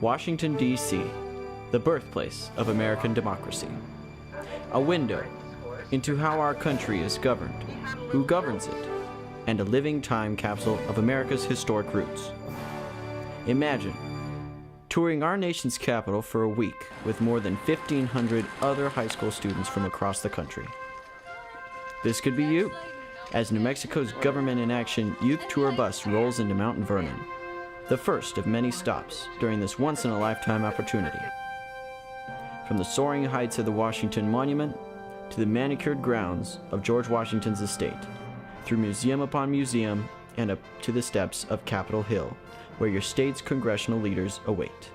Washington, D.C., the birthplace of American democracy. A window into how our country is governed, who governs it, and a living time capsule of America's historic roots. Imagine touring our nation's capital for a week with more than 1,500 other high school students from across the country. This could be you, as New Mexico's Government in Action Youth Tour bus rolls into Mount Vernon, the first of many stops during this once-in-a-lifetime opportunity. From the soaring heights of the Washington Monument to the manicured grounds of George Washington's estate, through museum upon museum and up to the steps of Capitol Hill, where your state's congressional leaders await.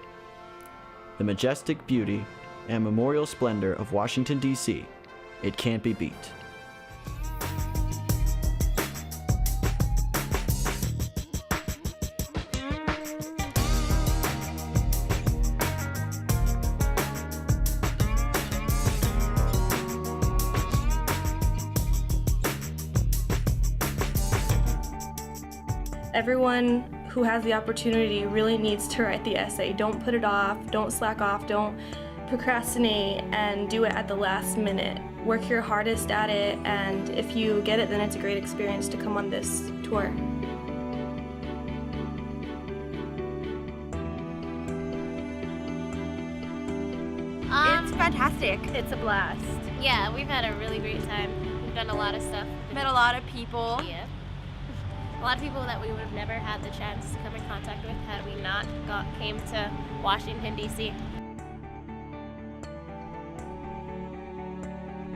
The majestic beauty and memorial splendor of Washington, D.C., it can't be beat. Everyone who has the opportunity really needs to write the essay. Don't put it off, don't slack off, don't procrastinate, and do it at the last minute. Work your hardest at it, and if you get it, then it's a great experience to come on this tour. It's fantastic. It's a blast. Yeah, we've had a really great time. We've done a lot of stuff. Met a lot of people. Yeah. A lot of people that we would have never had the chance to come in contact with had we not came to Washington, D.C.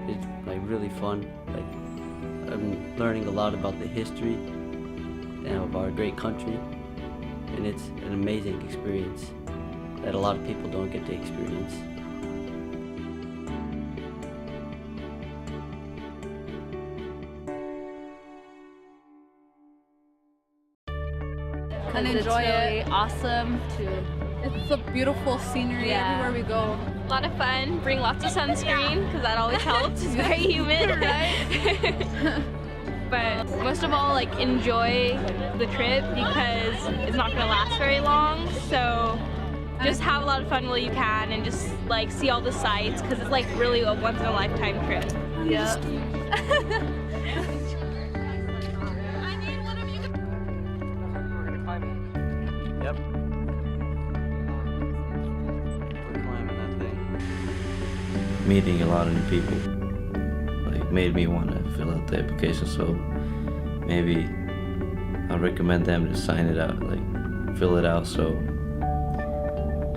It's like really fun. Like I'm learning a lot about the history and of our great country, and it's an amazing experience that a lot of people don't get to experience. And enjoy it. Awesome It's a beautiful scenery everywhere we go. A lot of fun. Bring lots of sunscreen because that always helps. It's very humid. Right? But most of all, like, enjoy the trip because it's not going to last very long. So just have a lot of fun while you can and just like see all the sights because it's like really a once in a lifetime trip. Yeah. Yep. We're climbing that thing. Meeting a lot of new people like made me want to fill out the application, so maybe I'll recommend them to sign it out, like fill it out so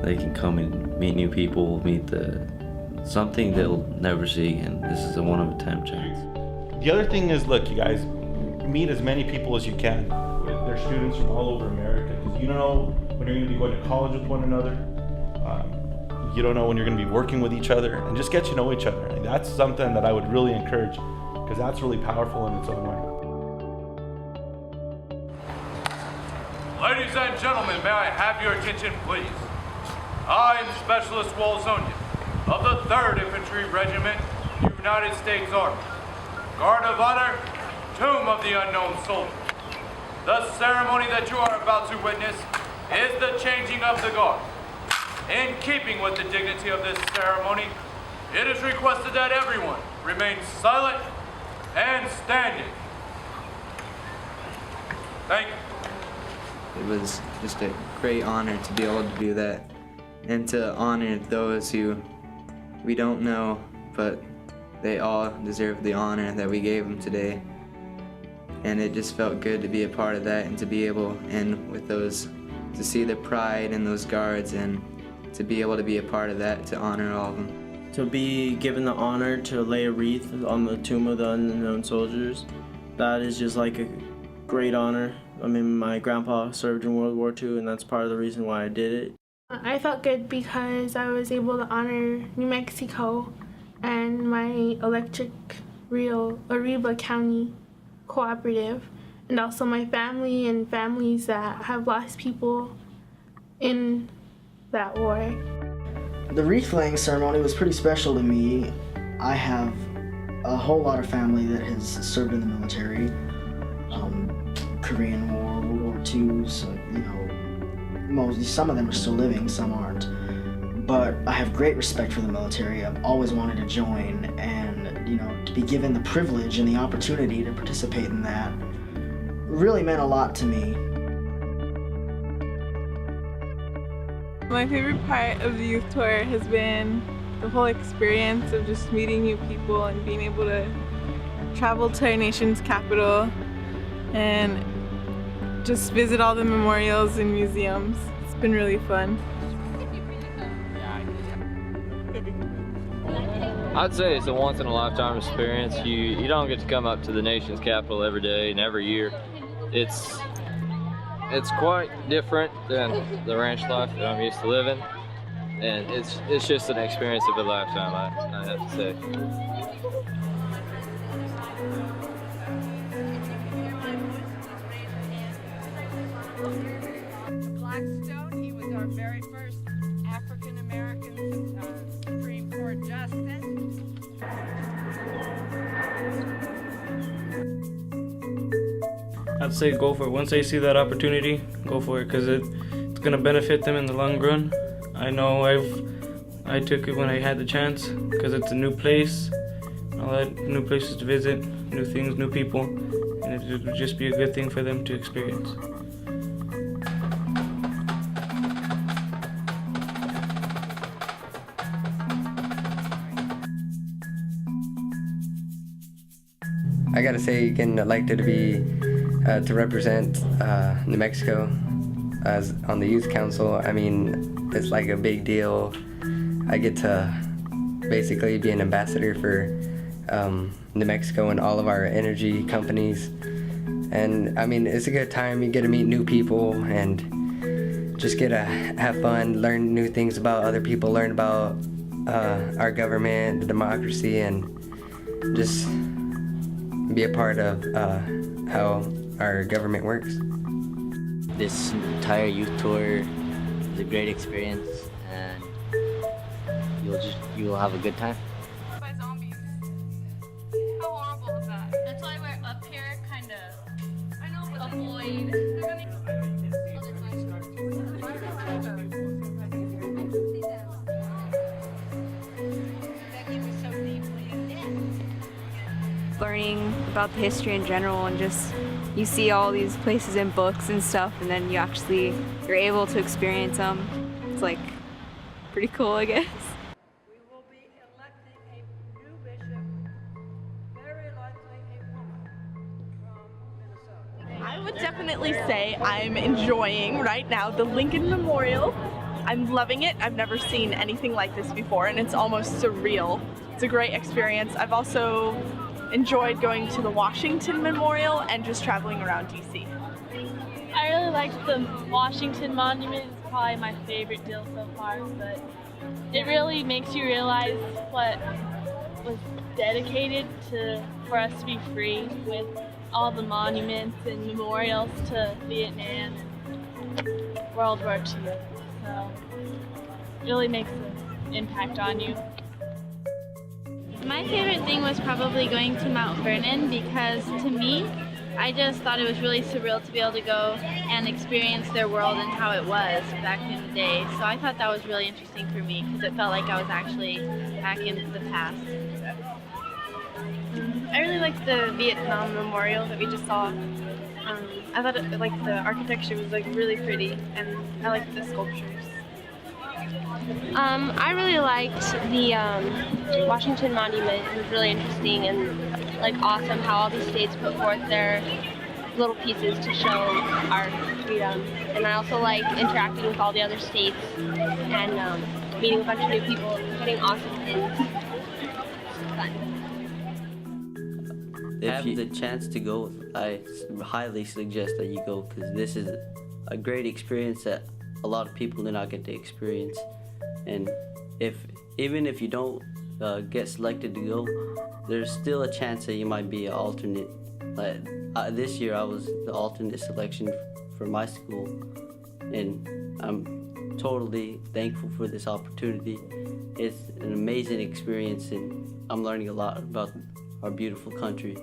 they can come and meet new people, meet something they'll never see, and this is a one-of-a-time chance. The other thing is, look, you guys, meet as many people as you can. They're students from all over America, because you don't know when you're going to be going to college with one another. You don't know when you're going to be working with each other, and just get to know each other. And that's something that I would really encourage, because that's really powerful in its own way. Ladies and gentlemen, may I have your attention, please? I am Specialist Walsonian of the 3rd Infantry Regiment, United States Army. Guard of Honor, Tomb of the Unknown Soldier. The ceremony that you are about to witness is the changing of the guard. In keeping with the dignity of this ceremony, it is requested that everyone remain silent and standing. Thank you. It was just a great honor to be able to do that and to honor those who we don't know, but they all deserve the honor that we gave them today. And it just felt good to be a part of that and to be able, and with those, to see the pride in those guards and to be able to be a part of that, to honor all of them. To be given the honor to lay a wreath on the Tomb of the Unknown Soldiers, that is just like a great honor. I mean, my grandpa served in World War II, and that's part of the reason why I did it. I felt good because I was able to honor New Mexico and my electric real Arriba County cooperative, and also my family and families that have lost people in that war. The wreath laying ceremony was pretty special to me. I have a whole lot of family that has served in the military, Korean War, World War II, so, you know, some of them are still living, some aren't. But I have great respect for the military. I've always wanted to join, and to be given the privilege and the opportunity to participate in that really meant a lot to me. My favorite part of the youth tour has been the whole experience of just meeting new people and being able to travel to our nation's capital and just visit all the memorials and museums. It's been really fun. I'd say it's a once-in-a-lifetime experience. You don't get to come up to the nation's capital every day and every year. It's quite different than the ranch life that I'm used to living, and it's just an experience of a lifetime, I have to say. Blackstone, he was our very first African-American Supreme Court justice. I'd say go for it. Once they see that opportunity, go for it, because it's gonna benefit them in the long run. I know I took it when I had the chance, because it's a new place. I'll have new places to visit, new things, new people, and it would just be a good thing for them to experience. I gotta say, getting elected to represent New Mexico as on the youth council, I mean, it's like a big deal. I get to basically be an ambassador for New Mexico and all of our energy companies. And I mean, it's a good time. You get to meet new people and just get to have fun, learn new things about other people, learn about our government, the democracy, and just be a part of how our government works. This entire youth tour is a great experience, and you'll have a good time. By zombies. How horrible is that? That's why we're up here, kind of. I know, but avoid. Learning about the history in general, and just you see all these places in books and stuff, and then you're able to experience them. It's like pretty cool, I guess. We will be electing a new bishop, very likely a woman from Minnesota. I would definitely say I'm enjoying right now the Lincoln Memorial. I'm loving it. I've never seen anything like this before, and it's almost surreal. It's a great experience. I've also enjoyed going to the Washington Memorial and just traveling around DC. I really liked the Washington Monument. It's probably my favorite deal so far, but it really makes you realize what was dedicated for us to be free, with all the monuments and memorials to Vietnam and World War II. So it really makes an impact on you. My favorite thing was probably going to Mount Vernon, because to me, I just thought it was really surreal to be able to go and experience their world and how it was back in the day. So I thought that was really interesting for me, because it felt like I was actually back in the past. I really liked the Vietnam Memorial that we just saw. I thought the architecture was really pretty, and I liked the sculptures. I really liked the Washington Monument. It was really interesting and awesome how all these states put forth their little pieces to show our freedom. And I also liked interacting with all the other states and meeting a bunch of new people, getting awesome pins. Fun. If you have the chance to go, I highly suggest that you go, because this is a great experience that a lot of people do not get to experience. And even if you don't get selected to go, there's still a chance that you might be an alternate. This year I was the alternate selection for my school, and I'm totally thankful for this opportunity. It's an amazing experience, and I'm learning a lot about our beautiful country.